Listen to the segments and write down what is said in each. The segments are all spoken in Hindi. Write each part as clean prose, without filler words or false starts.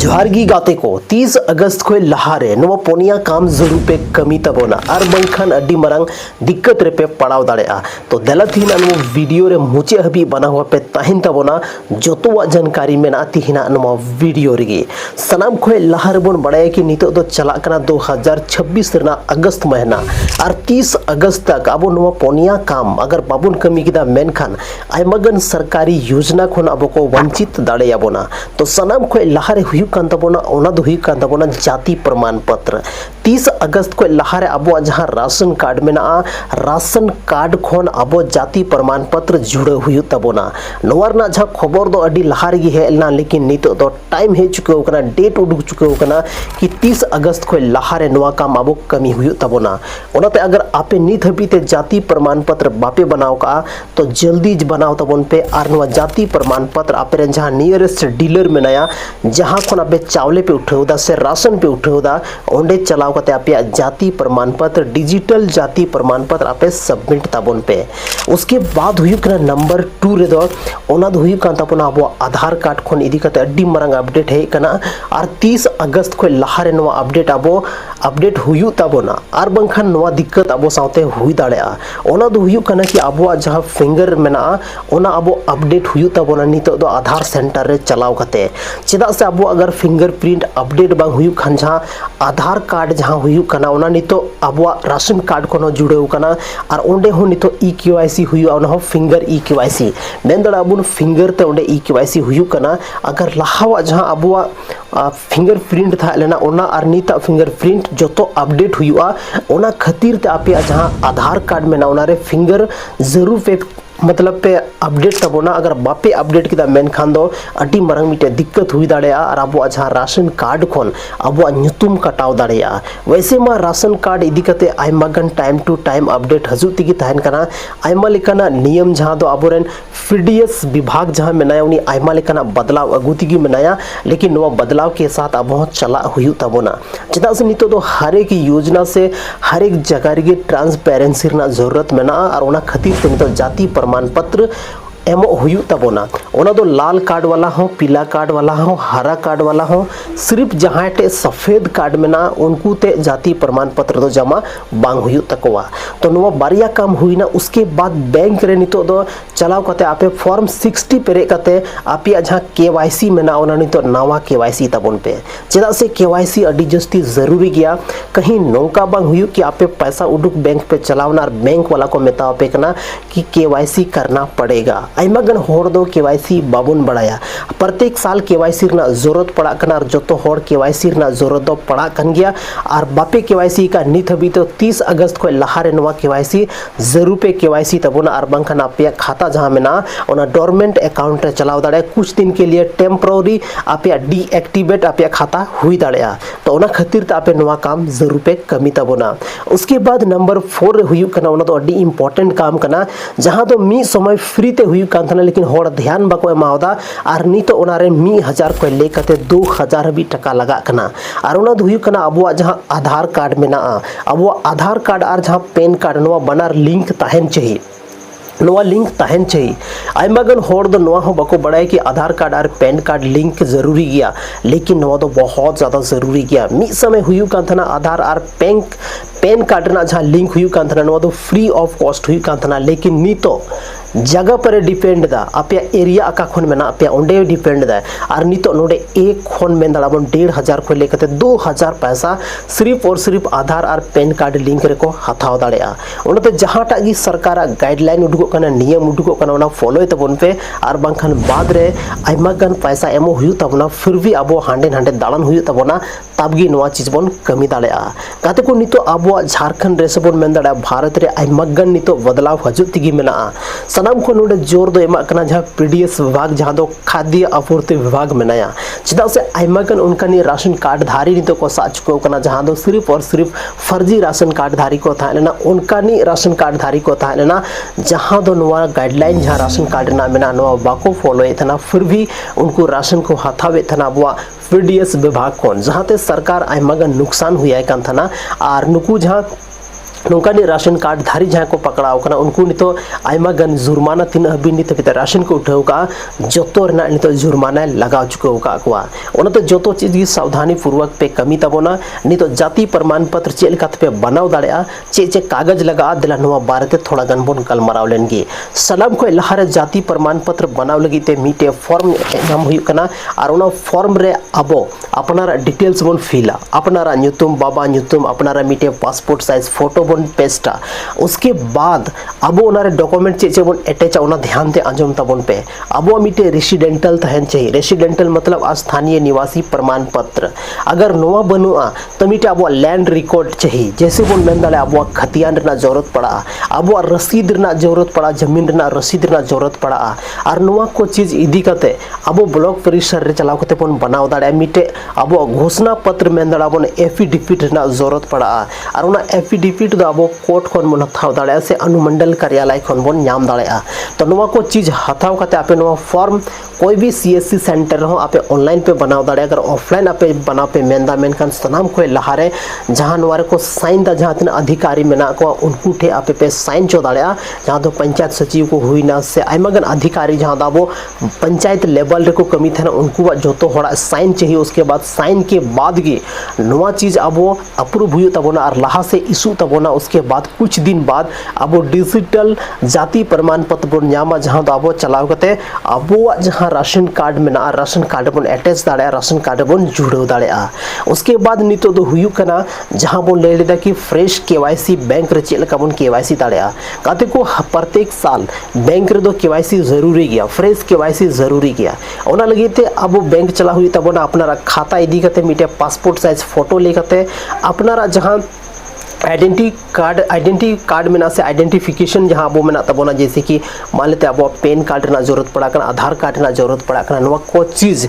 जोहारगी गाते को 30 अगस्त को लहारे नवा पोनिया काम जरूर पे कमी तबोना और बंखान अड्डी मरंग दिक्कत रे पे पड़ाव दाड़ेआ तो दलथिना नो वीडियो रे मुचे हबी बना हुआ पे ताहिन तबोना जोतोवा जानकारी मेना तिहिना नो वीडियो रेगे सनाम को लहारे बोन बड़ाय कि नितो दो चला कना 2026 रना अगस्त महीना और 30 अगस्त तक अब नो पोनिया काम अगर बाबुन कमी किदा मेनखान आयमगन सरकारी योजना खन अब को वंचित दाड़ेया बोना तो सनाम को लहारे जाति प्रमाण पत्र 30 अगस्त को लहारे अब जहाँ राशन कार्ड में राशन कार्ड खन अब जाति प्रमाण पत्र जुड़े हुई तबोना नोरना जहाँ खबर दो अडी लहारे हेलना लेकिन नितो दो टाइम हे चुके होकना डेट उडुक चुके होकना कि 30 अगस्त को लहारे नोआ काम अब कमी हुई तबोना ओनाते अगर आपे नित हबीते जाति प्रमाण पत्र बापे बनाओ का तो जल्दी बनाओ तबोन पे और नोआ जाति प्रमाण पत्र आपे जहाँ नियरेस्ट डीलर में नया जहाँ खन आपे चावले पे उठेदा से राशन पे उठेदा ओंडे चलाओ कते आपे जाति प्रमाण पत्र डिजिटल जाति प्रमाण पत्र आपे सबमिट ताबोन पे उसके बाद हुई कना नंबर 2 रे दो ओना दो हुई कान ताबोना अब आधार कार्ड खन इदी कते अड्डी मरंग अपडेट है कना और 30 अगस्त को लहारे नवा अपडेट अब अपडेट हुई ताबोना और बंखान नवा दिक्कत अब साथे हुई दाड़ेआ ओना दो हुई कना कि अब जहाँ फिंगर मेना ओना अब अपडेट हुई ताबोना नितो दो आधार सेंटर रे चलाओ कते चेदा से अब अगर फिंगरप्रिंट अपडेट बांग हुई खान जहाँ आधार कार्ड जहाँ हुई कना ओना नितो अब राशन कार्ड को जुड़े कना और ओंडे हो नितो ई-केवाईसी हुई ओना हो फिंगर ई-केवाईसी मेन दड़ा अब फिंगर ते ओंडे ई-केवाईसी हुई कना अगर लहावा जहाँ अब फिंगरप्रिंट था लेना ओना और नीता फिंगरप्रिंट जो तो अपडेट हुआ ओना खातिर ते आपे जहाँ आधार कार्ड में ना ओना रे फिंगर जरूर पे मतलब पे अपडेट तबोना अगर बापे अपडेट किदा मेन खान दो अटी मरंग मिटे दिक्कत हुई दाड़ेया और अब जहाँ राशन कार्ड खन अब नुतुम कटाव दाड़ेया वैसे मा राशन कार्ड इदी कते आयमागन टाइम टू टाइम अपडेट हजुत तिगी तहन कना आयमा लेकाना नियम जहाँ दो अबोरेन फीडीएस विभाग जहाँ मेनाया उनी आयमा लेकाना बदलाव अगु तिगी मेनाया लेकिन नवा बदलाव के साथ अब चला हुई तबोना चेदा से नितो दो हर एक योजना से हर एक जगह रे ट्रांसपेरेंसी रना जरूरत मेना और ओना खातिर ते नितो जाति प्रमाण पत्र एमो हुई तबोना ओना दो लाल कार्ड वाला हो पीला कार्ड वाला हो हरा कार्ड वाला हो सिर्फ जहाँ टे सफ़ेद कार्ड में ना उनको ते जाति प्रमाण पत्र दो जमा बांग हुई तकवा तो नवा बारिया काम हुई ना उसके बाद बैंक रे नितो दो चलाओ कते आपे फॉर्म 60 पेरे कते आपे जहाँ केवाईसी में ना ओना नितो नवा केवाईसी तबोन पे चेदा से केवाईसी अडी जस्ती जरूरी गया कहीं नौका बांग हुई कि आपे पैसा उडुक बैंक पे चलावना और बैंक वाला को मेता पे कना कि केवाईसी करना पड़ेगा आयमागन होड़ दो केवाईसी बाबुन बढ़ाया प्रत्येक साल केवाईसी रना जरूरत पड़ा कना और जोतो होड़ केवाईसी रना जरूरत दो पड़ा कन गया और बापे केवाईसी का नित हबी तो 30 अगस्त को लहारे नवा केवाईसी जरूर पे केवाईसी तबोना और बंखान आपे खाता जहाँ में ना ओना डोरमेंट अकाउंट रे चलाव दाड़े कुछ दिन के लिए टेम्पररी आपे डीएक्टिवेट आपे खाता हुई दाड़ेया तो ओना खातिर त आपे नवा काम जरूर पे कमी तबोना उसके बाद नंबर 4 रे हुई कना ओना तो अडी इंपॉर्टेंट काम कना जहाँ तो मी समय फ्री ते हुई कांथना लेकिन होड़ ध्यान बाको एमावदा और नितो ओनारे 1000 को लेकते 2000 भी टका लगा कना और ओना हुई कना अब जहाँ आधार कार्ड में ना अब आधार कार्ड और जहाँ पैन कार्ड नवा बनार लिंक ताहन चाहिए नवा लिंक ताहन चाहिए आयमागन होड़ दो नवा हो बको बड़ाई कि आधार कार्ड और पैन कार्ड लिंक जरूरी गया लेकिन नवा तो बहुत ज़्यादा जरूरी गया मिस समय हुई कांथना आधार और पैन कार्ड ना जहाँ लिंक हुई कांथना नवा तो फ्री ऑफ कॉस्ट हुई कांथना लेकिन नी तो जगह पर डिपेंड दा आपे एरिया आका खन में ना आपे ओंडे डिपेंड दा और नितो नोडे एक खन में दाबन 1500 को लेकते 2000 पैसा सिर्फ और सिर्फ आधार और पैन कार्ड लिंक रे को हथाव दाड़ेया ओनते जहाँ टागी सरकार गाइडलाइन उडुको कना नियम उडुको कना ओना फॉलो तबन पे और बंखान बाद रे आयमागन पैसा एमो हुई तबना फिर भी अब हांडे हांडे दालन हुई तबना तबगी नवा चीज बन कमी दाड़ेया काते को नितो अब झारखंड रे सबन में दाड़ा भारत रे आयमागन नितो बदलाव हजुत तिगी मेना सनाम को नोडे जोर दो एमा कना जहाँ पीडीएस विभाग जहाँ दो खाद्य आपूर्ति विभाग में नया चेदा से आयमागन उनका नि राशन कार्ड धारी नितो को सा चुको कना जहाँ दो सिर्फ और सिर्फ फर्जी राशन कार्ड धारी को था लेना उनका नि राशन कार्ड धारी को था लेना जहाँ दो नवा गाइडलाइन जहाँ राशन कार्ड ना मेना नवा बाको फॉलो एथना फिर भी उनको राशन को हथावे थना बुआ पीडीएस विभाग को जहाँ ते सरकार आयमागन नुकसान हुआ है कान थना और नुकू जहाँ नौकानी राशन कार्ड धारी जहाँ को पकड़ाव कना उनको नितो आयमा गन जुर्माना तीन हबी नित पिता राशन को उठाव का जोतो रना नितो जुर्माना लगाव चुकाव का अकवा ओनते जोतो चीज की सावधानी पूर्वक पे कमी तबोना नितो जाति प्रमाण पत्र चेल कात पे बनाव दाड़ेया चे कागज लगा दिला नवा बारते थोड़ा गन बोन गलमाराव लेनगे सलाम को लहारे जाति प्रमाण पत्र बनाव लगिते मीटे फॉर्म नाम हुई कना और ओना फॉर्म रे अबो अपनारा डिटेल्स बोन फिला अपनारा न्यूतुम बाबा न्यूतुम अपनारा मीटे पासपोर्ट साइज फोटो बोन पेस्टा उसके बाद अबो ओनारे डॉक्यूमेंट चे बोन अटैच ओना ध्यान ते अंजम तबोन पे अबो मीटे रेसिडेंटल तहन चाहिए रेसिडेंटल मतलब स्थानीय निवासी प्रमाण पत्र अगर नोआ बनुआ तो मीटे अबो लैंड रिकॉर्ड चाहिए जैसे बोन मेन दाले अबो खतियान रना जरूरत पड़ा अबो रसीद रना जरूरत पड़ा जमीन रना रसीद रना जरूरत पड़ा और नोआ को चीज इदी कते अबो ब्लॉक परिसर रे चलाव कते बोन बनाव दाड़े मीटे अबो घोषणा पत्र मेन दाड़ा बोन एफिडेविट रना जरूरत पड़ा और ओना एफिडेविट दो अबो कोर्ट खन बोन हथाव दाड़े से अनुमंडल कार्यालय खन बोन नाम दाड़े तो नोआ को चीज हथाव कते आपे नोआ फॉर्म कोई भी सीएससी सेंटर हो आपे ऑनलाइन पे बनाव दाड़े अगर ऑफलाइन आपे बनाव पे मेनदा मेनखान सनाम को लहारे जहां नोरे को साइन दा जहां तना अधिकारी मेना को उनको ठे आपे पे साइन चो दाड़े जहां दो पंचायत सचिव को हुईना से आयमागन अधिकारी जहां दाबो पंचायत लेवल रे को कमी थे उनको जोतो होड़ा साइन चाहिए उसके बाद साइन के बाद गे नवा चीज अबो अप्रूव हुई तबोना और लहा से इशू तबोना उसके बाद कुछ दिन बाद अबो डिजिटल जाति प्रमाण पत्र बोन नामा जहां दाबो चलाव कते अबो जहां राशन कार्ड में ना राशन कार्ड बोन अटैच दाड़े राशन कार्ड बोन जुड़ो दाड़े उसके बाद नितो दो हुई कना जहां बोन ले लेदा कि फ्रेश केवाईसी बैंक रे चेल का बोन केवाईसी दाड़े काते को प्रत्येक साल बैंक रे दो केवाईसी जरूरी गया फ्रेश केवाईसी जरूरी गया ओना लगीते अब बैंक चला हुई तबोना अपना खाता इदी कते मीटे पासपोर्ट साइज फोटो लेकते अपना जहां आइडेंटिटी कार्ड में ना से आइडेंटिफिकेशन जहां वो में ना तबोना जैसे कि मान लेते अब पेन कार्ड ना जरूरत पड़ा कर आधार कार्ड ना जरूरत पड़ा कर नवा को चीज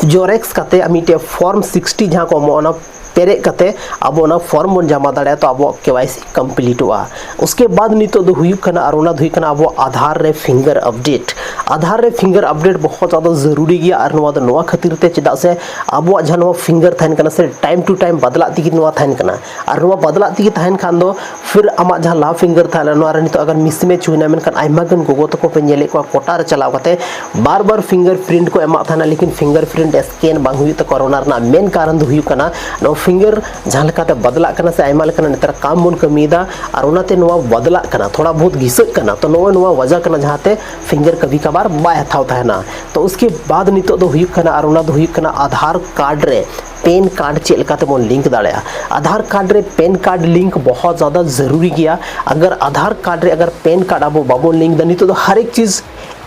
जोरेक्स कते मीटे फॉर्म 60 जहां को मोना पेरे कते अब ओना फॉर्म बन जमा दाड़े तो अब केवाईसी कंप्लीट हुआ उसके बाद नितो दो हुई कना और ओना हुई कना अब आधार रे फिंगर अपडेट बहुत ज़्यादा जरूरी गया और नवा दो नवा खातिर ते चदा से अब जहां फिंगर थैन कना से टाइम टू टाइम बदला तिगी नवा थैन कना और नवा बदला तिगी थैन खान दो फिर आमा जहां ला फिंगर थाला नवा रे नितो अगर मिसमैच हुईना मेनखान आइमागन गोगो तको पे नेले को कोटा रे चलाव कते बार बार फिंगरप्रिंट को एमा थाना लेकिन फिंगरप्रिंट स्कैन बांग हुई तो कोरोना रे मेन कारण दो हुई कना नो फिंगर जहां लेकाते बदला कना से आइमा लेकना नेतर काम बोन कमीदा और ओनाते नवा बदला कना थोड़ा बहुत घिसक कना तो नवा वजह कना जहाते फिंगर कभी कभार बाय हथाव थाना तो उसके बाद नितो दो हुई कना और ओना दो हुई कना आधार कार्ड रे पेन कार्ड चेल काते बोन लिंक दाड़े आधार कार्ड रे पेन कार्ड लिंक बहुत ज़्यादा जरूरी गया अगर आधार कार्ड रे अगर पेन कार्ड अब बाबो लिंक दनी तो हर एक चीज़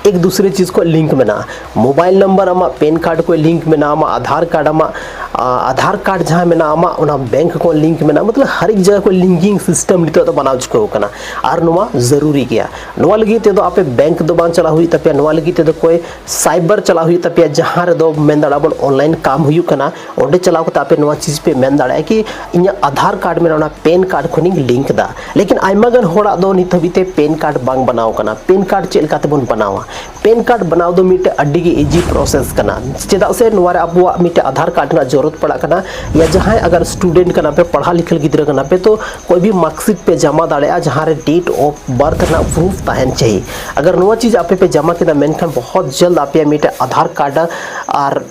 एक दूसरे चीज को लिंक में ना मोबाइल नंबर आमा पेन कार्ड को लिंक में ना आमा आधार कार्ड जहाँ में ना आमा उना बैंक को लिंक में ना मतलब हर एक जगह को लिंकिंग सिस्टम नितो तो बनाव चुको कना और नवा जरूरी गया नवा लगी ते तो आपे बैंक दो बांग चला हुई तपिया नवा लगी ते तो कोई साइबर चला हुई तपिया जहाँ रे दो मेन दाड़ा बन ऑनलाइन काम हुई कना ओडे चलाव को आपे नवा चीज पे मेन दाड़ा कि इन्या आधार कार्ड में ना पेन कार्ड खुनी लिंक दा लेकिन आइमागन होड़ा दो नित हबीते पेन कार्ड बांग बनाव कना पेन कार्ड चेल काते बन बनावा पेन कार्ड बनाव दो मीटे अड्डी की इजी प्रोसेस कना चेदा से नवा अब मीटे आधार कार्ड ना जरूरत पड़ा कना या जहां अगर स्टूडेंट कना पे पढ़ा लिखल गिद्रा कना पे तो कोई भी मार्कशीट पे जमा दाड़े जहां रे डेट ऑफ बर्थ ना प्रूफ ताहन चाहिए अगर नवा चीज आपे पे जमा केदा मेनखान बहुत जल्द आपे मीटे आधार कार्ड और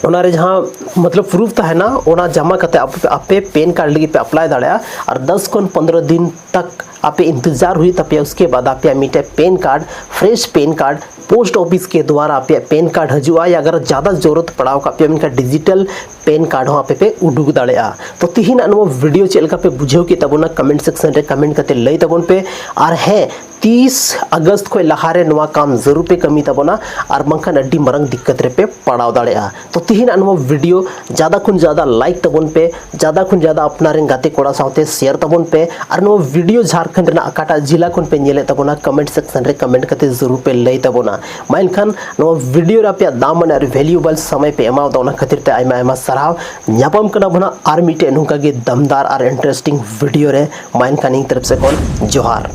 ओनारे जहाँ मतलब प्रूफ था है ना ओना जमा करते आपे पेन कार्ड लगी पे अप्लाई दाड़ा और 10 को 15 दिन तक आपे इंतजार हुई तब उसके बाद आपे मीटे PAN card fresh PAN card post office के द्वारा आपे पेन कार्ड हजुआ या अगर ज़्यादा जरूरत पड़ा आपे इनका डिजिटल पेन कार्ड हो आपे पे उडुक दाड़ा तो तीन नो वीडियो चलका पे बुझेव के तबोना कमेंट सेक्शन रे कमेंट करते लई तबोन पे और है 30 अगस्त को लहारे नवा काम जरूर पे कमी तबोना और मंखान अड्डी मरंग दिक्कत रे पे पड़ाव दाड़ा तो तीन नो वीडियो ज़्यादा खुन ज़्यादा लाइक तबोन पे ज़्यादा खुन ज़्यादा अपना रेन गाते कोड़ा साथे शेयर तबोन पे और नो वीडियो झारखंड रे अकाटा जिला खुन पे नेले तबोना कमेंट सेक्शन रे कमेंट करते जरूर पे लई तबोना माइनखान नो वीडियो रे पे दाम और वैल्यूएबल समय पे एमाव दोना खातिर ते आयमा आयमा सराव न्यापम कना बना आर मीटे नुका के दमदार और इंटरेस्टिंग वीडियो रे माइनखान तरफ से कॉल जोहार।